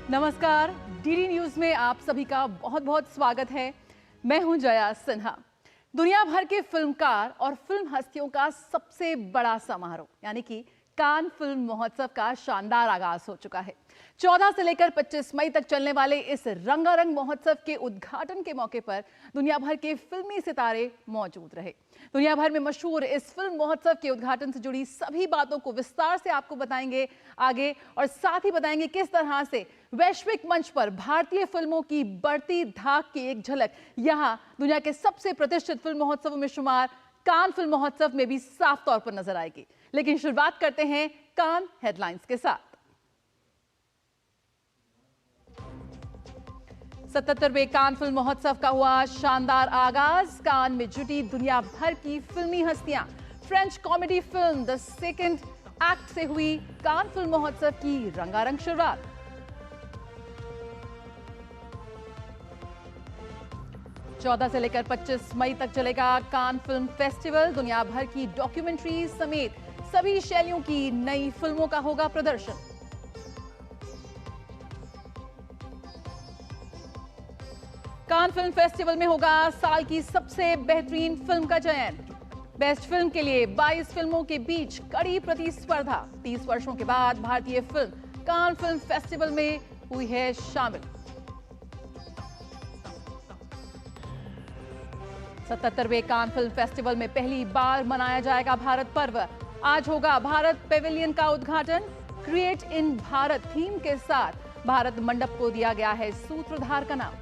नमस्कार, DD news में आप सभी का बहुत बहुत स्वागत है। मैं हूं जया सिन्हा। दुनिया भर के फिल्मकार और फिल्म हस्तियों का सबसे बड़ा समारोह यानी कि कान फिल्म महोत्सव का शानदार आगाज हो चुका है। 14 से लेकर 25 मई तक चलने वाले इस रंगारंग महोत्सव के उद्घाटन के मौके पर दुनिया भर के फिल्मी सितारे मौजूद रहे। दुनिया भर में मशहूर इस फिल्म महोत्सव के उद्घाटन से जुड़ी सभी बातों को विस्तार से आपको बताएंगे आगे, और साथ ही बताएंगे किस तरह से वैश्विक मंच पर भारतीय फिल्मों की बढ़ती धाक की एक झलक यहां दुनिया के सबसे प्रतिष्ठित फिल्म महोत्सवों में शुमार कान फिल्म महोत्सव में भी साफ तौर पर नजर आएगी। लेकिन शुरुआत करते हैं कान हेडलाइंस के साथ। 77वें कान फिल्म महोत्सव का हुआ शानदार आगाज। कान में जुटी दुनिया भर की फिल्मी हस्तियां। French comedy film the second act से हुई कान फिल्म महोत्सव की रंगारंग शुरुआत। चौदह से लेकर 25 मई तक चलेगा कान फिल्म फेस्टिवल। दुनिया भर की डॉक्यूमेंट्री समेत सभी शैलियों की नई फिल्मों का होगा प्रदर्शन। कान फिल्म फेस्टिवल में होगा साल की सबसे बेहतरीन फिल्म का चयन। बेस्ट फिल्म के लिए 22 फिल्मों के बीच कड़ी प्रतिस्पर्धा। 30 वर्षों के बाद भारतीय फिल्म कान फिल्म फेस्टिवल में हुई है शामिल। 77वें कान फिल्म फेस्टिवल में पहली बार मनाया जाएगा भारत पर्व। आज होगा भारत पेविलियन का उद्घाटन। क्रिएट इन भारत थीम के साथ भारत मंडप को दिया गया है सूत्रधार का नाम।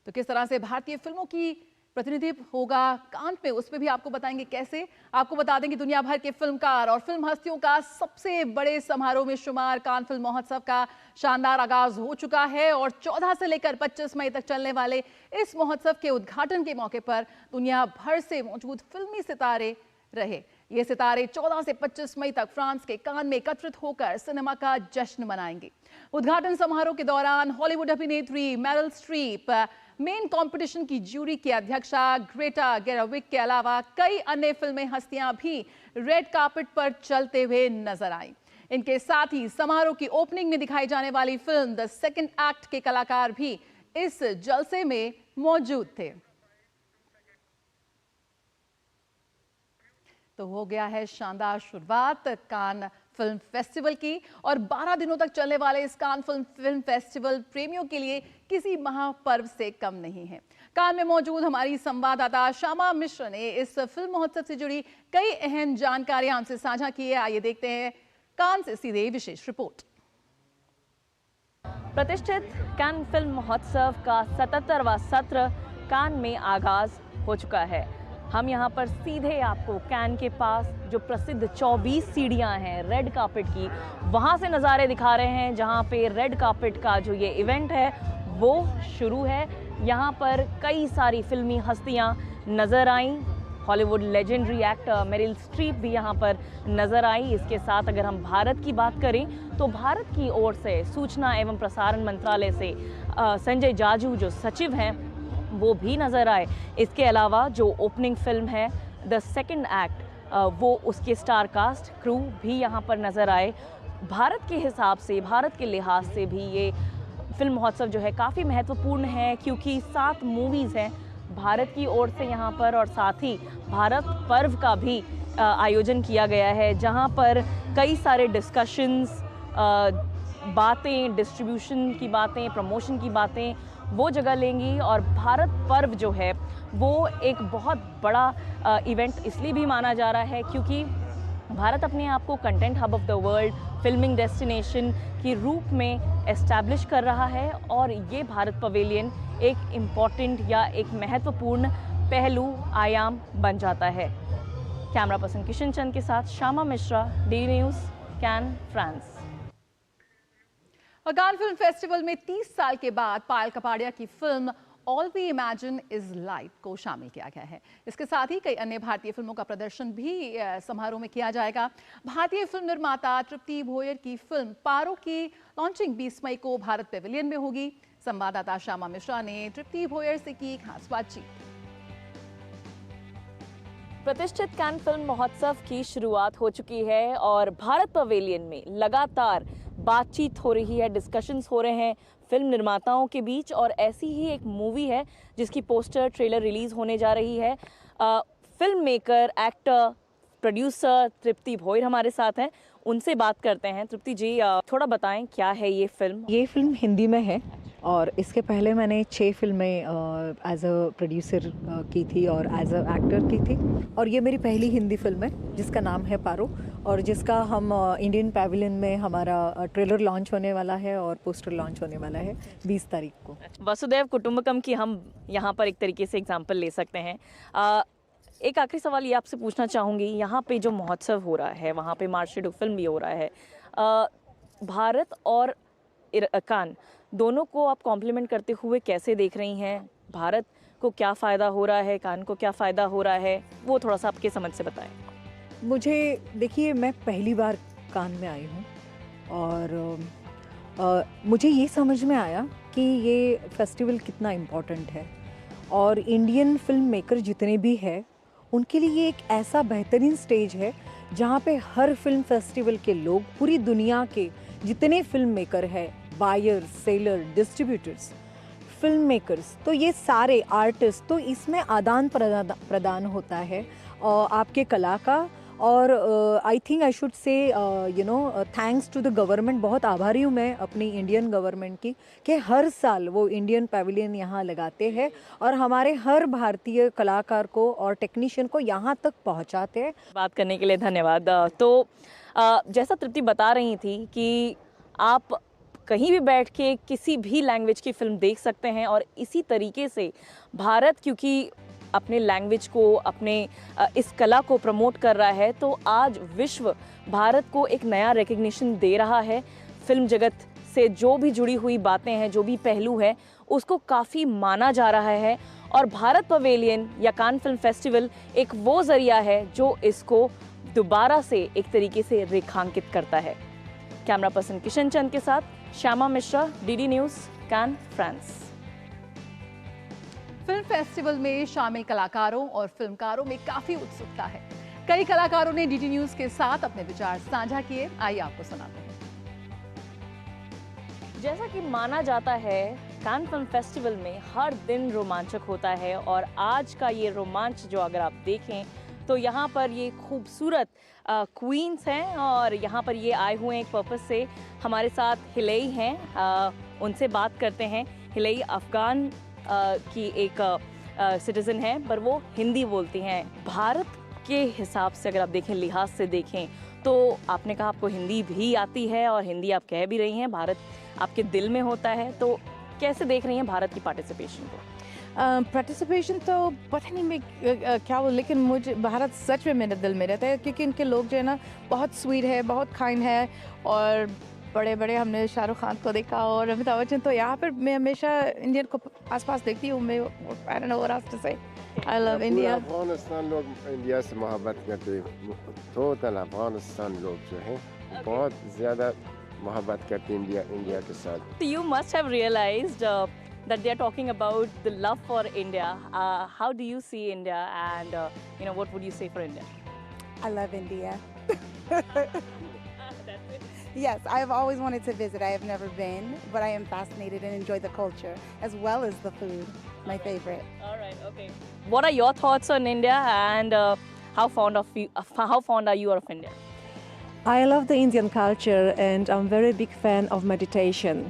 तो किस तरह से भारतीय फिल्मों की प्रतिनिधित्व होगा कान पे, उस पर भी आपको बताएंगे कैसे। आपको बता दें कि दुनिया भर के फिल्मकार और फिल्म हस्तियों का सबसे बड़े समारोह में शुमार कान फिल्म महोत्सव का शानदार आगाज हो चुका है और 14 से लेकर 25 मई तक चलने वाले इस महोत्सव के उद्घाटन के मौके पर दुनिया भर से मौजूद फिल्मी सितारे रहे। ये सितारे 14 से 25 मई तक फ्रांस के कान में एकत्रित होकर सिनेमा का जश्न मनाएंगे। उद्घाटन समारोह के दौरान हॉलीवुड अभिनेत्री मेरिल स्ट्रीप मेन कंपटीशन की ज्यूरी की अध्यक्षा ग्रेटा गेराविक के अलावा कई अन्य फिल्मी हस्तियां भी रेड कार्पेट पर चलते हुए नजर आईं। इनके साथ ही समारोह की ओपनिंग में दिखाई जाने वाली फिल्म द सेकंड एक्ट के कलाकार भी इस जलसे में मौजूद थे। तो हो गया है शानदार शुरुआत कान फिल्म फेस्टिवल की, और 12 दिनों तक चलने वाले इस कान फिल्म फेस्टिवल प्रेमियों के लिए किसी महापर्व से कम नहीं है। कान में मौजूद हमारी संवाददाता श्यामा मिश्र ने इस फिल्म महोत्सव से जुड़ी कई अहम जानकारियां हमसे साझा की है। आइए देखते हैं कान से सीधे विशेष रिपोर्ट। प्रतिष्ठित कान फिल्म महोत्सव का 77वां सत्र कान में आगाज हो चुका है। हम यहाँ पर सीधे आपको कान के पास जो प्रसिद्ध 24 सीढ़ियाँ हैं रेड कार्पेट की, वहाँ से नज़ारे दिखा रहे हैं, जहाँ पे रेड कार्पेट का जो ये इवेंट है वो शुरू है। यहाँ पर कई सारी फिल्मी हस्तियाँ नज़र आईं। Hollywood legendary actor Meryl Streep भी यहाँ पर नज़र आई। इसके साथ अगर हम भारत की बात करें तो भारत की ओर से सूचना एवं प्रसारण मंत्रालय से संजय जाजू जो सचिव हैं वो भी नज़र आए। इसके अलावा जो ओपनिंग फिल्म है द सेकंड एक्ट, वो उसके स्टार कास्ट क्रू भी यहाँ पर नज़र आए। भारत के हिसाब से, भारत के लिहाज से भी ये फिल्म महोत्सव जो है काफ़ी महत्वपूर्ण है, क्योंकि 7 मूवीज़ हैं भारत की ओर से यहाँ पर, और साथ ही भारत पर्व का भी आयोजन किया गया है, जहाँ पर कई सारे डिस्कशंस, बातें, डिस्ट्रीब्यूशन की बातें, प्रमोशन की बातें वो जगह लेंगी। और भारत पर्व जो है वो एक बहुत बड़ा इवेंट इसलिए भी माना जा रहा है क्योंकि भारत अपने आप को content hub of the world, filming destination के रूप में एस्टैब्लिश कर रहा है, और ये भारत पवेलियन एक इम्पॉर्टेंट या एक महत्वपूर्ण पहलू आयाम बन जाता है। कैमरा पर्सन किशन चंद के साथ श्यामा मिश्रा, डीडी न्यूज़, कान, फ्रांस। और कान फिल्म फेस्टिवल में 30 साल के बाद पायल कपाड़िया की film all we imagine is light को शामिल किया गया है। इसके साथ ही कई अन्य भारतीय फिल्मों का प्रदर्शन भी समारोह में किया जाएगा। भारतीय फिल्म निर्माता तृप्ति भोयर की फिल्म पारो की लॉन्चिंग 20 मई को भारत पेविलियन में होगी। संवाददाता श्यामा मिश्रा ने तृप्ति भोयर से की खास बातचीत। प्रतिष्ठित कान फिल्म महोत्सव की शुरुआत हो चुकी है और भारत पवेलियन में लगातार बातचीत हो रही है, डिस्कशंस हो रहे हैं फिल्म निर्माताओं के बीच। और ऐसी ही एक मूवी है जिसकी पोस्टर ट्रेलर रिलीज होने जा रही है। फिल्म मेकर, एक्टर, प्रोड्यूसर तृप्ति भोयर हमारे साथ हैं, उनसे बात करते हैं। तृप्ति जी, थोड़ा बताएं क्या है ये फिल्म? ये फिल्म हिंदी में है और इसके पहले मैंने 6 फिल्में एज अ प्रोड्यूसर की थी और एज अ एक्टर की थी। और ये मेरी पहली हिंदी फिल्म है जिसका नाम है पारो, और जिसका हम इंडियन पैविलियन में हमारा ट्रेलर लॉन्च होने वाला है और पोस्टर लॉन्च होने वाला है 20 तारीख को। वसुधैव कुटुंबकम की हम यहाँ पर एक तरीके से एग्जाम्पल ले सकते हैं। एक आखिरी सवाल ये आपसे पूछना चाहूँगी, यहाँ पे जो महोत्सव हो रहा है वहाँ पे मार्शेडो फिल्म भी हो रहा है, भारत और कान दोनों को आप कॉम्प्लीमेंट करते हुए कैसे देख रही हैं? भारत को क्या फ़ायदा हो रहा है, कान को क्या फ़ायदा हो रहा है, वो थोड़ा सा आपके समझ से बताएं। मुझे देखिए, मैं पहली बार कान में आई हूँ और मुझे ये समझ में आया कि ये फेस्टिवल कितना इम्पोर्टेंट है और इंडियन फिल्म मेकर जितने भी हैं उनके लिए ये एक ऐसा बेहतरीन स्टेज है जहाँ पे हर फिल्म फेस्टिवल के लोग, पूरी दुनिया के जितने फिल्म मेकर हैं, buyers, seller, distributors, film makers, तो ये सारे आर्टिस्ट, तो इसमें आदान प्रदान होता है आपके कला का। और I think I should say thanks to the government, बहुत आभारी हूँ मैं अपनी इंडियन गवर्नमेंट की कि हर साल वो इंडियन पैविलियन यहाँ लगाते हैं और हमारे हर भारतीय कलाकार को और टेक्नीशियन को यहाँ तक पहुँचाते हैं। बात करने के लिए धन्यवाद। तो जैसा तृप्ति बता रही थी कि आप कहीं भी बैठ के किसी भी लैंग्वेज की फिल्म देख सकते हैं और इसी तरीके से भारत क्योंकि अपने लैंग्वेज को, अपने इस कला को प्रमोट कर रहा है, तो आज विश्व भारत को एक नया रिकग्निशन दे रहा है। फिल्म जगत से जो भी जुड़ी हुई बातें हैं, जो भी पहलू है, उसको काफ़ी माना जा रहा है और भारत पवेलियन या कान फिल्म फेस्टिवल एक वो ज़रिया है जो इसको दोबारा से एक तरीके से रेखांकित करता है। कैमरा पर्सन किशन चंद के साथ श्यामा मिश्रा, डीडी न्यूज़, कान, फ्रांस। फिल्म फेस्टिवल में शामिल कलाकारों और फिल्मकारों में काफी उत्सुकता है। कई कलाकारों ने डीडी न्यूज़ के साथ अपने विचार साझा किए, आइए आपको सुनाते हैं। जैसा कि माना जाता है, कान फिल्म फेस्टिवल में हर दिन रोमांचक होता है और आज का ये रोमांच जो अगर आप देखें तो यहाँ पर ये खूबसूरत क्वींस हैं और यहाँ पर ये आए हुए एक पर्पस से। हमारे साथ हिलेई हैं, उनसे बात करते हैं। हिलेई अफ़गान की एक सिटीज़न है, पर वो हिंदी बोलती हैं। भारत के हिसाब से अगर आप देखें, लिहाज से देखें, तो आपने कहा आपको हिंदी भी आती है और हिंदी आप कह भी रही हैं, भारत आपके दिल में होता है, तो कैसे देख रही हैं भारत की पार्टिसिपेशन को? पार्टिसिपेशन तो पता नहीं मैं क्या बोलूं, लेकिन मुझे भारत सच में मेरे दिल में रहता है क्योंकि इनके लोग जो है ना बहुत स्वीट है, बहुत काइंड है और बड़े बड़े, हमने शाहरुख खान को देखा और अमिताभ बच्चन, तो यहाँ पर मैं हमेशा इंडियन को आसपास देखती हूँ। मैं I don't know what else to say, I love India. Afghanistan लोग इंडिया से मोहब्बत करते हैं, टोटल अफगानिस्तान लोग जो हैं बहुत ज़्यादा मोहब्बत करते हैं इंडिया के साथ। You must have realized that they are talking about the love for India. How do you see India and what would you say for India? I love India. Yes, I have always wanted to visit. I have never been, but I am fascinated and enjoy the culture as well as the food, my favorite. All right, okay. What are your thoughts on India and how fond are you of India? I love the Indian culture and I'm a very big fan of meditation.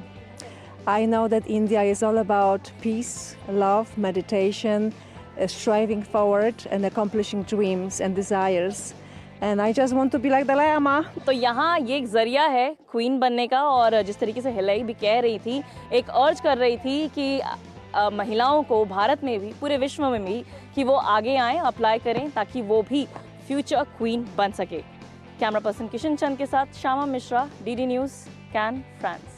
I know that India is all about peace, love, meditation, striving forward and accomplishing dreams and desires. And I just want to be like Dalai Lama. तो यहाँ ये एक ज़रिया है queen बनने का और जिस तरीके से हिलेई भी कह रही थी, एक अर्ज कर रही थी कि महिलाओं को भारत में भी, पूरे विश्व में भी, कि वो आगे आएँ, अप्लाई करें ताकि वो भी फ्यूचर क्वीन बन सके। कैमरा पर्सन किशन चंद के साथ श्यामा मिश्रा, डीडी न्यूज़, कान, फ्रांस।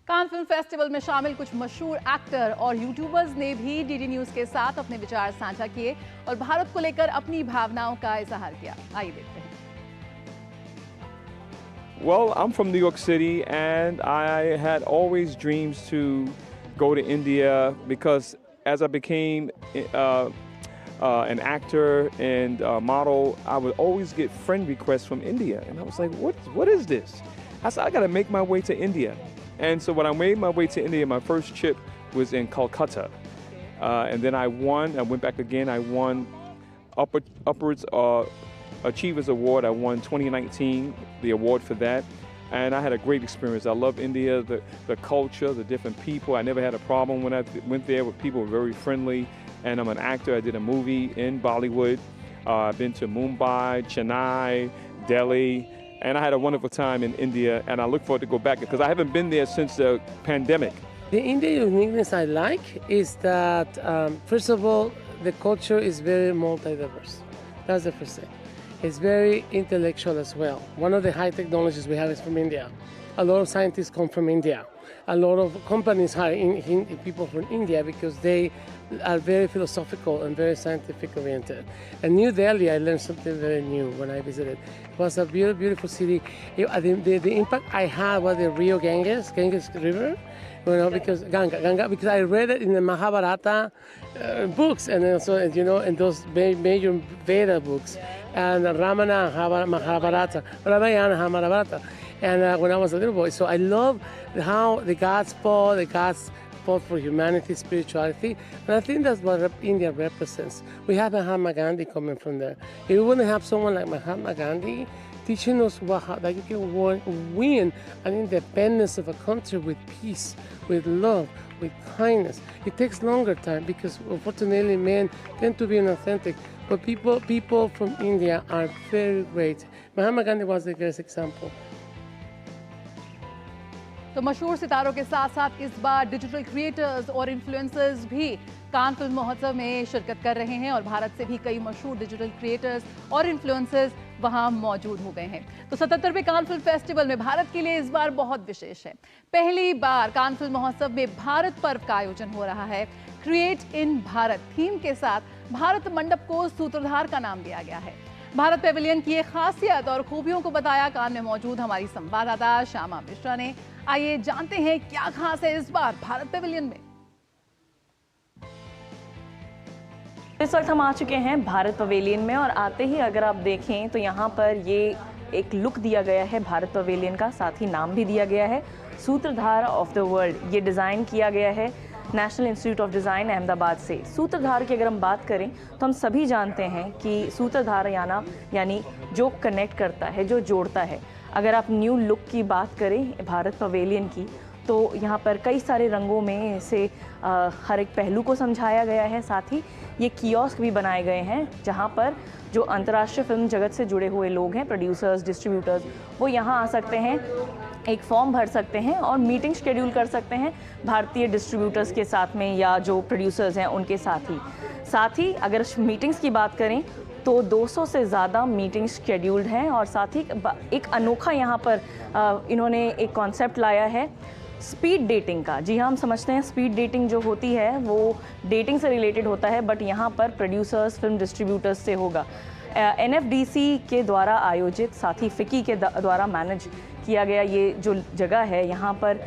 कान फिल्म फेस्टिवल में शामिल कुछ मशहूर एक्टर और यूट्यूबर्स ने भी डीडी न्यूज़ के साथ अपने विचार साझा किए और भारत को लेकर अपनी भावनाओं का इजहार किया, आइए देखते हैं। Well, I'm from New York City and I had always dreams to go to India because as I became an actor and model, I would always get friend requests from India. And I was like, what is this? I said, I got to make my way to India. And so when I made my way to India, my first trip was in Calcutta. And then I went back again, I won Upwards Achievers Award. I won 2019, the award for that. And I had a great experience. I love India, the culture, the different people. I never had a problem when I went there. People were very friendly. And I'm an actor. I did a movie in Bollywood. I've been to Mumbai, Chennai, Delhi. And I had a wonderful time in India. And I look forward to go back because I haven't been there since the pandemic. The Indian uniqueness I like is that, first of all, the culture is very multi-diverse. That's the first thing. It's very intellectual as well. One of the high technologies we have is from India. A lot of scientists come from India. A lot of companies hire people from India because they are very philosophical and very scientific oriented. And New Delhi, I learned something very new when I visited. It was a beautiful, beautiful city. The impact I had was the Rio Ganges River. You know, because Ganga, because I read it in the Mahabharata books, and also, you know, in those major Veda books, and Ramayana Mahabharata. And when I was a little boy, so I love how the gods fought for humanity, spirituality, and I think that's what India represents. We have Mahatma Gandhi coming from there. If we wouldn't have someone like Mahatma Gandhi teaching us that you can win an independence of a country with peace, with love, with kindness. It takes longer time because unfortunately men tend to be inauthentic, but people from India are very great. Mahatma Gandhi was the greatest example. तो मशहूर सितारों के साथ साथ इस बार digital creators और influencers भी Cannes film महोत्सव में शिरकत कर रहे हैं और भारत से भी कई मशहूर डिजिटल क्रिएटर्स और इन्फ्लुएंसर्स वहां मौजूद हो गए हैं। तो 77वें कान फिल्म फेस्टिवल में भारत के लिए इस बार बहुत विशेष है। पहली बार कान फिल्म महोत्सव में भारत पर्व का आयोजन हो रहा है। क्रिएट इन भारत थीम के साथ भारत मंडप को सूत्रधार का नाम दिया गया है। भारत पेविलियन की एक खासियत और खूबियों को बताया कान में मौजूद हमारी संवाददाता श्यामा मिश्रा ने। आइए जानते हैं क्या खास है इस बार भारत पेविलियन में। इस वक्त हम आ चुके हैं भारत पवेलियन में और आते ही अगर आप देखें तो यहाँ पर ये एक लुक दिया गया है भारत पवेलियन का, साथ ही नाम भी दिया गया है सूत्रधार ऑफ द वर्ल्ड। ये डिज़ाइन किया गया है national institute of design Ahmedabad से। सूत्रधार की अगर हम बात करें तो हम सभी जानते हैं कि सूत्रधार यानी जो कनेक्ट करता है, जो जोड़ता है। अगर आप न्यू लुक की बात करें भारत पवेलियन की तो यहाँ पर कई सारे रंगों में इसे हर एक पहलू को समझाया गया है। साथ ही ये कियोस्क भी बनाए गए हैं जहाँ पर जो अंतर्राष्ट्रीय फिल्म जगत से जुड़े हुए लोग हैं, प्रोड्यूसर्स, डिस्ट्रीब्यूटर्स, वो यहाँ आ सकते हैं, एक फॉर्म भर सकते हैं और मीटिंग शेड्यूल कर सकते हैं भारतीय डिस्ट्रीब्यूटर्स के साथ में या जो प्रोड्यूसर्स हैं उनके साथ ही अगर मीटिंग्स की बात करें तो 200 से ज़्यादा मीटिंग्स शेड्यूल्ड हैं। और साथ ही एक अनोखा यहाँ पर इन्होंने एक कॉन्सेप्ट लाया है स्पीड डेटिंग का। जी हाँ, हम समझते हैं स्पीड डेटिंग जो होती है वो डेटिंग से रिलेटेड होता है, बट यहाँ पर प्रोड्यूसर्स, फिल्म डिस्ट्रीब्यूटर्स से होगा। NFDC के द्वारा आयोजित, साथ ही फिकी के द्वारा मैनेज किया गया ये जो जगह है, यहाँ पर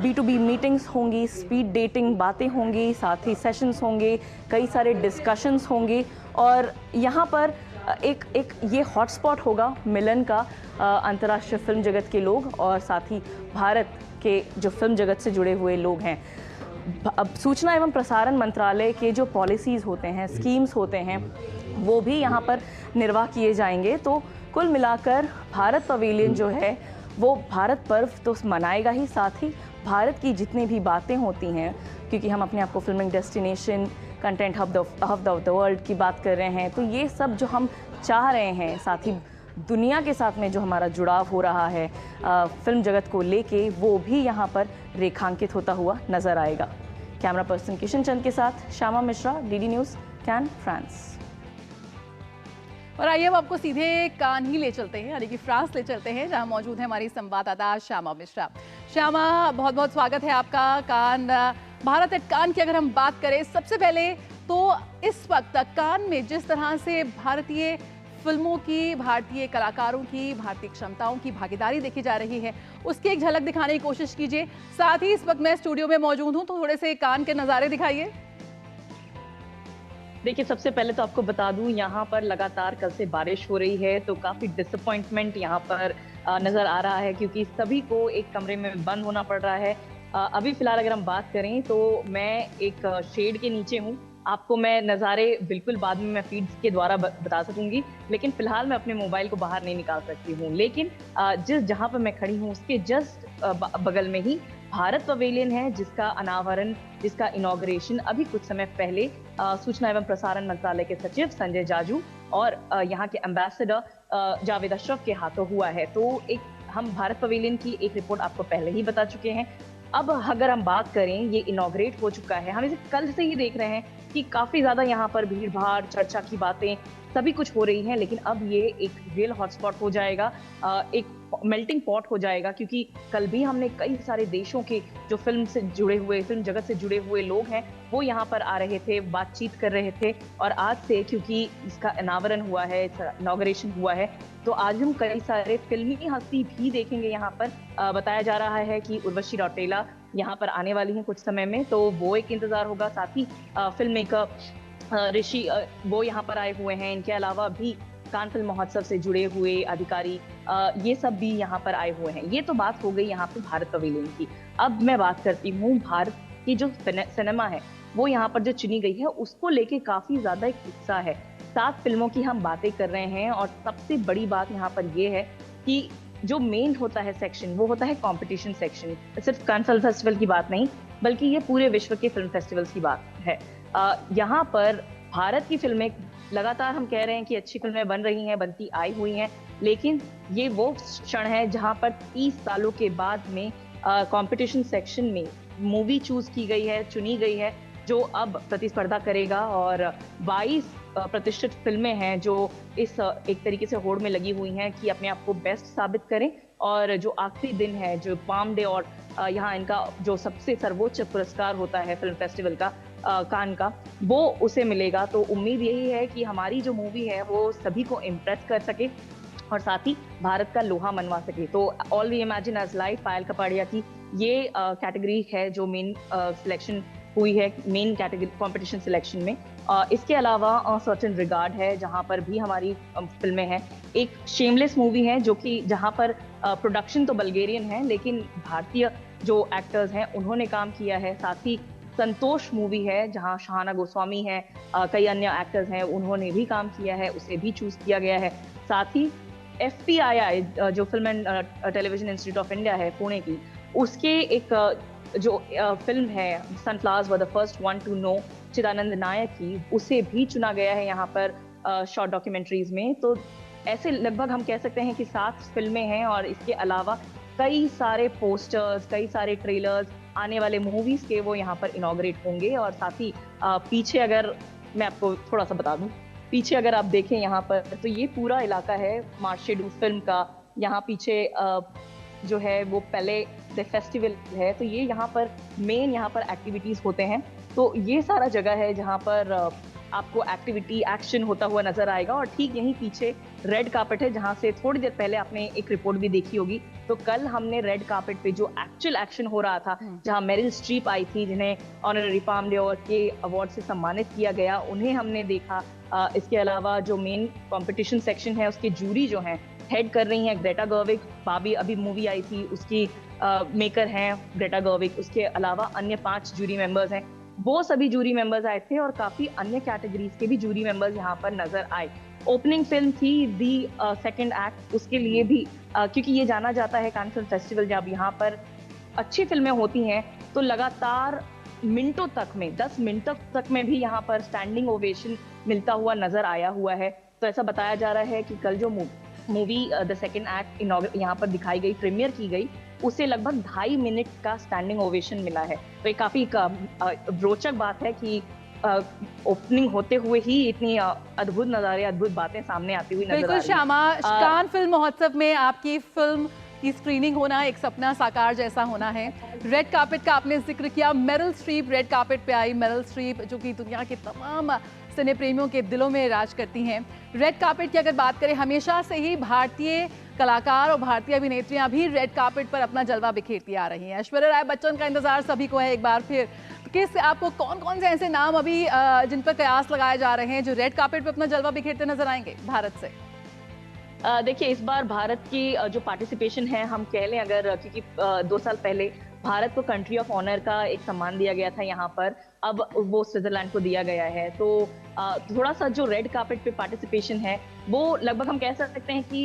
B2B मीटिंग्स होंगी, स्पीड डेटिंग बातें होंगी, साथ ही सेशंस होंगे, कई सारे डिस्कशंस होंगे और यहाँ पर एक ये हॉटस्पॉट होगा मिलन का अंतर्राष्ट्रीय फिल्म जगत के लोग और साथ ही भारत के जो फिल्म जगत से जुड़े हुए लोग हैं। अब सूचना एवं प्रसारण मंत्रालय के जो पॉलिसीज़ होते हैं, स्कीम्स होते हैं, वो भी यहाँ पर निर्वाह किए जाएंगे। तो कुल मिलाकर भारत पवेलियन जो है वो भारत पर्व तो मनाएगा ही, साथ ही भारत की जितनी भी बातें होती हैं, क्योंकि हम अपने आप को filming destination, content hub of the world की बात कर रहे हैं, तो ये सब जो हम चाह रहे हैं, साथ ही दुनिया के साथ में जो हमारा जुड़ाव हो रहा है फिल्म जगत को लेके, वो भी यहाँ पर रेखांकित होता हुआ नज़र आएगा। कैमरा पर्सन किशन चंद के साथ Shyama Mishra, DD news, can, France. और आइए अब आपको सीधे कान ही ले चलते हैं, यानी कि फ्रांस ले चलते हैं, जहां मौजूद है हमारी संवाददाता श्यामा मिश्रा। श्यामा, बहुत बहुत स्वागत है आपका कान भारत एट कान की अगर हम बात करें, सबसे पहले तो इस वक्त कान में जिस तरह से भारतीय फिल्मों की, भारतीय कलाकारों की, भारतीय क्षमताओं की भागीदारी देखी जा रही है, उसकी एक झलक दिखाने की कोशिश कीजिए। साथ ही इस वक्त मैं स्टूडियो में मौजूद हूं तो थोड़े से कान के नज़ारे दिखाइए। देखिए, सबसे पहले तो आपको बता दूं, यहाँ पर लगातार कल से बारिश हो रही है, तो काफ़ी डिसअपॉइंटमेंट यहाँ पर नज़र आ रहा है, क्योंकि सभी को एक कमरे में बंद होना पड़ रहा है। अभी फ़िलहाल अगर हम बात करें तो मैं एक शेड के नीचे हूँ। आपको मैं नज़ारे बिल्कुल बाद में मैं फीड्स के द्वारा बता सकूंगी, लेकिन फ़िलहाल मैं अपने मोबाइल को बाहर नहीं निकाल सकती हूँ। लेकिन जहाँ पर मैं खड़ी हूँ उसके जस्ट बगल में ही भारत पवेलियन है, जिसका अनावरण, जिसका इनॉग्रेशन अभी कुछ समय पहले सूचना एवं प्रसारण मंत्रालय के सचिव संजय जाजू और यहाँ के एम्बेसडर जावेद अशरफ के हाथों हुआ है। तो हम भारत पवेलियन की एक रिपोर्ट आपको पहले ही बता चुके हैं। अब अगर हम बात करें, ये इनॉग्रेट हो चुका है, हम इसे कल से ही देख रहे हैं कि काफ़ी ज़्यादा यहाँ पर भीड़ भाड़, चर्चा की बातें सभी कुछ हो रही हैं, लेकिन अब ये एक रियल हॉटस्पॉट हो जाएगा, एक मेल्टिंग पॉट हो जाएगा, क्योंकि कल भी हमने कई सारे देशों के जो फिल्म जगत से जुड़े हुए लोग हैं वो यहाँ पर आ रहे थे, बातचीत कर रहे थे। और आज से, क्योंकि इसका अनावरण हुआ है, इनॉग्रेशन हुआ है, तो आज हम कई सारे फिल्मी हस्ती भी देखेंगे यहाँ पर। बताया जा रहा है कि उर्वशी रौटेला यहाँ पर आने वाली हैं कुछ समय में, तो वो एक इंतजार होगा। साथ ही फिल्म मेकर ऋषि वो यहाँ पर आए हुए हैं। इनके अलावा भी कान फिल्म महोत्सव से जुड़े हुए अधिकारी ये सब भी यहाँ पर आए हुए हैं। ये तो बात हो गई यहाँ पे भारत पवेलियन की। अब मैं बात करती हूँ भारत की जो सिनेमा है वो यहाँ पर जो चुनी गई है उसको लेके काफी ज्यादा एक उत्साह है। 7 फिल्मों की हम बातें कर रहे हैं और सबसे बड़ी बात यहाँ पर ये है कि जो मेन होता है सेक्शन वो होता है कंपटीशन सेक्शन। सिर्फ कान फिल्म फेस्टिवल की बात नहीं, बल्कि ये पूरे विश्व के फिल्म फेस्टिवल्स की बात है। यहाँ पर भारत की फिल्में लगातार हम कह रहे हैं कि अच्छी फिल्में बन रही हैं, बनती आई हुई हैं, लेकिन ये वो क्षण है जहाँ पर 30 सालों के बाद में कंपटीशन सेक्शन में मूवी चूज की गई है, चुनी गई है, जो अब प्रतिस्पर्धा करेगा। और 22 प्रतिष्ठित फिल्में हैं जो इस एक तरीके से होड़ में लगी हुई हैं कि अपने आप को बेस्ट साबित करें। और जो आखिरी दिन है, जो पाम डे, और यहाँ इनका जो सबसे सर्वोच्च पुरस्कार होता है फिल्म फेस्टिवल का, कान का, वो उसे मिलेगा। तो उम्मीद यही है कि हमारी जो मूवी है वो सभी को इम्प्रेस कर सके और साथ ही भारत का लोहा मनवा सके। तो all we imagine as life, Payal Kapadia की ये कैटेगरी है जो मेन सिलेक्शन हुई है, मेन कैटेगरी कंपटीशन सिलेक्शन में। इसके अलावा सर्टेन रिगार्ड है, जहां पर भी हमारी फिल्में हैं। एक शेमलेस मूवी है जो कि जहां पर प्रोडक्शन तो बल्गेरियन है, लेकिन भारतीय जो एक्टर्स हैं उन्होंने काम किया है। साथ ही संतोष मूवी है जहां शहाना गोस्वामी है, कई अन्य एक्टर्स हैं, उन्होंने भी काम किया है, उसे भी चूज किया गया है। साथ ही FTII जो film and television institute of India है पुणे की, उसके एक जो फिल्म है sunflowers were the first one to know Chidanand Naik की, उसे भी चुना गया है यहाँ पर शॉर्ट डॉक्यूमेंट्रीज में। तो ऐसे लगभग हम कह सकते हैं कि 7 फिल्में हैं और इसके अलावा कई सारे पोस्टर्स, कई सारे ट्रेलर्स आने वाले मूवीज के वो यहाँ पर इनॉग्रेट होंगे। और साथ ही पीछे अगर मैं आपको थोड़ा सा बता दूं, पीछे अगर आप देखें यहाँ पर, तो ये पूरा इलाका है मार्शेडू फिल्म का। यहाँ पीछे जो है वो पहले द फेस्टिवल है, तो ये यहाँ पर मेन यहाँ पर एक्टिविटीज होते हैं। तो ये सारा जगह है जहाँ पर आपको एक्टिविटी, एक्शन होता हुआ नजर आएगा। और ठीक यहीं पीछे रेड कार्पेट है, जहाँ से थोड़ी देर पहले आपने एक रिपोर्ट भी देखी होगी। तो कल हमने रेड कार्पेट पे जो एक्चुअल एक्शन हो रहा था, जहाँ मेरिल स्ट्रीप आई थी, जिन्हें ऑनररी पाम डे के अवार्ड से सम्मानित किया गया, उन्हें हमने देखा। इसके अलावा जो मेन कंपटीशन सेक्शन है उसके जूरी जो हैं हेड कर रही हैं ग्रेटा गर्विग। बाबी अभी मूवी आई थी, उसकी मेकर हैं ग्रेटा गर्विग। उसके अलावा अन्य 5 जूरी मेंबर्स हैं, वो सभी जूरी मेंबर्स आए थे और काफी अन्य कैटेगरीज के भी जूरी मेंबर्स यहाँ पर नजर आए। ओपनिंग फिल्म थी दी सेकंड एक्ट, उसके लिए भी क्योंकि ये जाना जाता है कान फिल्म फेस्टिवल, जब यहाँ पर अच्छी फिल्में होती हैं तो लगातार मिनटों तक में, 10 मिनटों तक में भी यहाँ पर स्टैंडिंग ओवेशन मिलता हुआ नजर आया हुआ है। तो ऐसा बताया जा रहा है कि कल जो मूवी द सेकंड एक्ट यहाँ पर दिखाई गई, प्रीमियर की गई, उसे लगभग 2.5 मिनट का स्टैंडिंग ओवेशन मिला है। तो ये काफी रोचक बात है कि ओपनिंग होते हुए ही इतनी अद्भुत नजारे, अद्भुत बातें सामने आती हुई नजर आ रही है। बिल्कुल श्यामा, कान फिल्म महोत्सव में आपकी फिल्म की स्क्रीनिंग होना एक सपना साकार जैसा होना है। रेड कार्पेट का आपने जिक्र किया, मेरिल स्ट्रीप रेड कार्पेट पे आई। मेरिल स्ट्रीप जो कि दुनिया के तमाम सिने प्रेमियों के दिलों में राज करती हैं। रेड कार्पेट की अगर बात करें, हमेशा से ही भारतीय कलाकार और भारतीय अभिनेत्रियां भी रेड कार्पेट पर अपना जलवा बिखेरती आ रही हैं। ऐश्वर्या राय बच्चन का इंतजार सभी को है एक बार फिर किस आपको कौन-कौन से ऐसे नाम अभी जिन पर कयास लगाए जा रहे हैं जो रेड कार्पेट पे अपना जलवा बिखेरते नजर आएंगे भारत से? देखिए, इस बार भारत की जो पार्टिसिपेशन है, हम कह लें अगर, क्योंकि 2 साल पहले भारत को कंट्री ऑफ ऑनर का एक सम्मान दिया गया था यहाँ पर, अब वो स्विट्जरलैंड को दिया गया है। तो थोड़ा सा जो रेड कार्पेट पे पार्टिसिपेशन है वो लगभग हम कह सकते हैं कि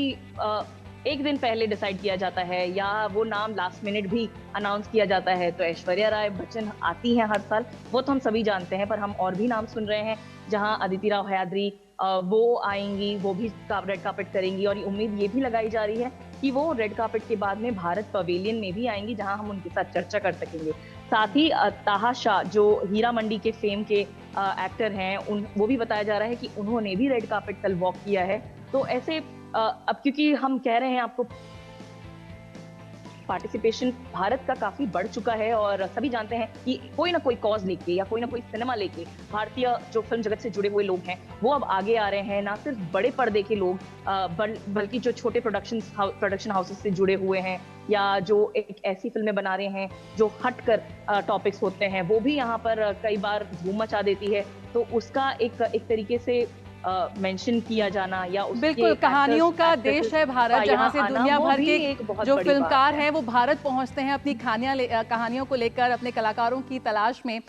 एक दिन पहले डिसाइड किया जाता है या वो नाम लास्ट मिनट भी अनाउंस किया जाता है। तो ऐश्वर्या राय बच्चन आती हैं हर साल, वो तो हम सभी जानते हैं, पर हम और भी नाम सुन रहे हैं जहां अदिति राव हयाद्री वो आएंगी, वो भी रेड कार्पेट करेंगी, और उम्मीद ये भी लगाई जा रही है कि वो रेड कार्पेट के बाद में भारत पवेलियन में भी आएंगी जहां हम उनके साथ चर्चा कर सकेंगे। साथ ही ताहा शाह जो हीरा मंडी के फेम के एक्टर हैं, वो भी बताया जा रहा है कि उन्होंने भी रेड कार्पेट कल वॉक किया है। तो ऐसे अब क्योंकि हम कह रहे हैं आपको, पार्टिसिपेशन भारत का काफी बढ़ चुका है और सभी जानते हैं कि कोई ना कोई कॉज लेके या कोई ना कोई सिनेमा लेके भारतीय जो फिल्म जगत से जुड़े हुए लोग हैं वो अब आगे आ रहे हैं। ना सिर्फ बड़े पर्दे के लोग बल्कि जो छोटे प्रोडक्शन हाउसेस से जुड़े हुए हैं या जो एक ऐसी फिल्में बना रहे हैं जो हटकर टॉपिक्स होते हैं, वो भी यहाँ पर कई बार धूम मचा देती है। तो उसका एक तरीके से मेंशन किया जाना या बिल्कुल, कहानियों का देश है भारत, जहां से दुनिया भर के जो फिल्मकार हैं वो भारत पहुंचते हैं अपनी कहानियों को लेकर, अपने कलाकारों की तलाश में।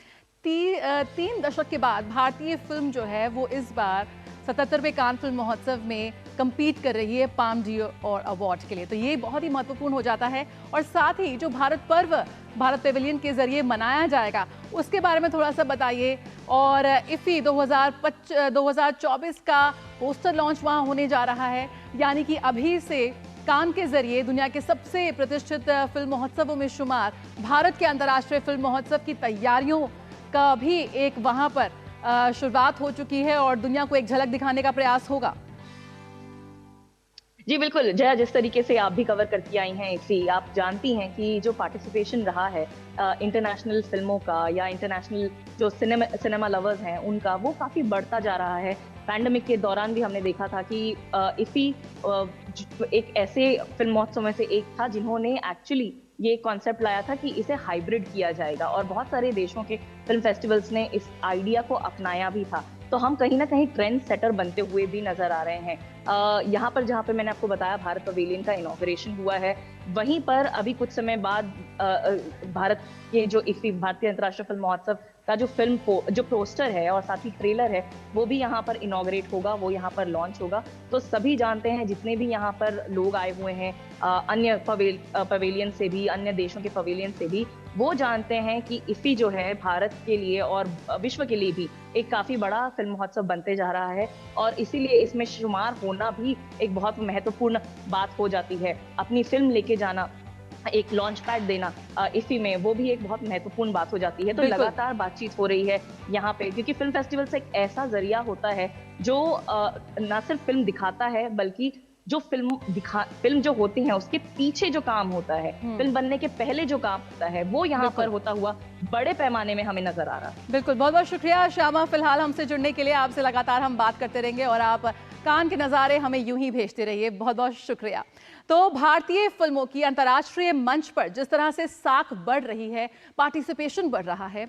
3 दशक के बाद भारतीय फिल्म जो है वो इस बार 77वें कान फिल्म महोत्सव में compete कर रही है पाम डियोर अवार्ड के लिए। तो ये बहुत ही महत्वपूर्ण हो जाता है। और साथ ही जो भारत पर्व भारत पेविलियन के जरिए मनाया जाएगा उसके बारे में थोड़ा सा बताइए। और इफ़ी 2024 का पोस्टर लॉन्च वहाँ होने जा रहा है, यानी कि अभी से कान के जरिए दुनिया के सबसे प्रतिष्ठित फिल्म महोत्सवों में शुमार भारत के अंतर्राष्ट्रीय फिल्म महोत्सव की तैयारियों का भी एक वहाँ पर शुरुआत हो चुकी है और दुनिया को एक झलक दिखाने का प्रयास होगा। जी बिल्कुल जया, जिस तरीके से आप भी कवर करती आई हैं इसी, आप जानती हैं कि जो पार्टिसिपेशन रहा है इंटरनेशनल फिल्मों का या इंटरनेशनल जो सिनेमा लवर्स हैं उनका, वो काफ़ी बढ़ता जा रहा है। पैंडेमिक के दौरान भी हमने देखा था कि इफ़ी एक ऐसे फिल्म महोत्सव में से एक था जिन्होंने एक्चुअली ये कॉन्सेप्ट लाया था कि इसे हाइब्रिड किया जाएगा और बहुत सारे देशों के फिल्म फेस्टिवल्स ने इस आइडिया को अपनाया भी था। तो हम कहीं ना कहीं ट्रेंड सेटर बनते हुए भी नजर आ रहे हैं। यहाँ पर जहाँ पे मैंने आपको बताया भारत पवेलियन का इनॉग्रेशन हुआ है, वहीं पर अभी कुछ समय बाद भारत के जो इफ़ी भारतीय अंतर्राष्ट्रीय फिल्म महोत्सव का जो पोस्टर है और साथ ही ट्रेलर है वो भी यहाँ पर इनॉग्रेट होगा, वो यहाँ पर लॉन्च होगा। तो सभी जानते हैं, जितने भी यहाँ पर लोग आए हुए हैं अन्य पवेलियन से भी, अन्य देशों के पवेलियन से भी, वो जानते हैं कि इफ़ी जो है भारत के लिए और विश्व के लिए भी एक काफी बड़ा फिल्म महोत्सव बनते जा रहा है और इसीलिए इसमें शुमार होना भी एक बहुत महत्वपूर्ण बात हो जाती है। अपनी फिल्म लेके जाना, एक लॉन्च पैड देना इफ़ी में, वो भी एक बहुत महत्वपूर्ण बात हो जाती है। तो लगातार बातचीत हो रही है यहाँ पे, क्योंकि फिल्म फेस्टिवल से एक ऐसा जरिया होता है जो न सिर्फ फिल्म दिखाता है बल्कि जो फिल्म जो होती है उसके पीछे जो काम होता है, फिल्म बनने के पहले जो काम होता है, वो यहाँ पर होता हुआ बड़े पैमाने में हमें नजर आ रहा है। बिल्कुल, बहुत बहुत शुक्रिया श्यामा फिलहाल हमसे जुड़ने के लिए। आपसे लगातार हम बात करते रहेंगे और आप कान के नज़ारे हमें यूं ही भेजते रहिए। बहुत बहुत शुक्रिया। तो भारतीय फिल्मों की अंतर्राष्ट्रीय मंच पर जिस तरह से साख बढ़ रही है, पार्टिसिपेशन बढ़ रहा है,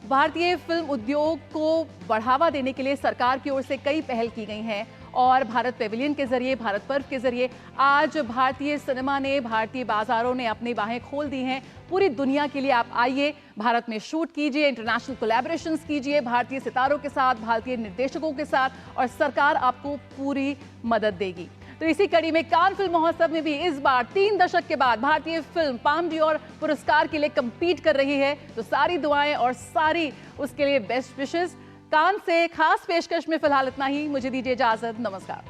भारतीय फिल्म उद्योग को बढ़ावा देने के लिए सरकार की ओर से कई पहल की गई हैं और भारत पेविलियन के जरिए, भारत पर्व के जरिए आज भारतीय सिनेमा ने, भारतीय बाजारों ने अपनी बाहें खोल दी हैं पूरी दुनिया के लिए। आप आइए, भारत में शूट कीजिए, इंटरनेशनल कोलैबोरेशंस कीजिए भारतीय सितारों के साथ, भारतीय निर्देशकों के साथ, और सरकार आपको पूरी मदद देगी। तो इसी कड़ी में कान फिल्म महोत्सव में भी इस बार 3 दशक के बाद भारतीय फिल्म पाम डियोर पुरस्कार के लिए compete कर रही है। तो सारी दुआएं और सारी उसके लिए बेस्ट विशेस। कान से खास पेशकश में फिलहाल इतना ही। मुझे दीजिए इजाजत, नमस्कार।